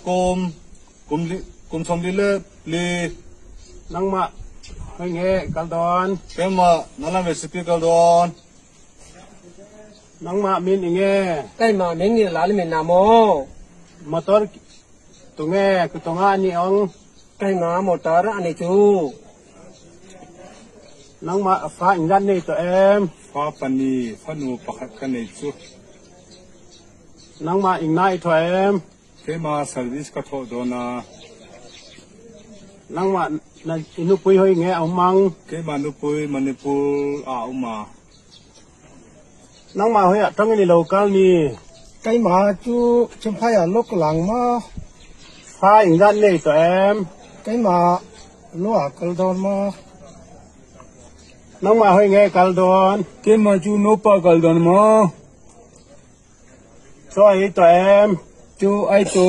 kum som li le li nang ma hoi nge kaldon ke ma nalam ve sipi kaldon nang ma min inge cái mà mình như là mình làm mồ motor tu nge ku tonga ni ong cái mà motor anh ấy chú nang ma fa ingan ni to em fa pani fa nu pakhat kan nei chu nang ma ingnai to em ke ma service ka tho dona nang ma na inu pui hoi nge au mang ke manupui manipur a uma nang ma hoi atang ni local ni cái mà chú chấm phải ở lúc làng mà fa ingan ni to em cái mà lúc ở cầu đồn mà nang ma hoi nge kaldon ke ma chu no pa kaldon ma so ai to em chu ai to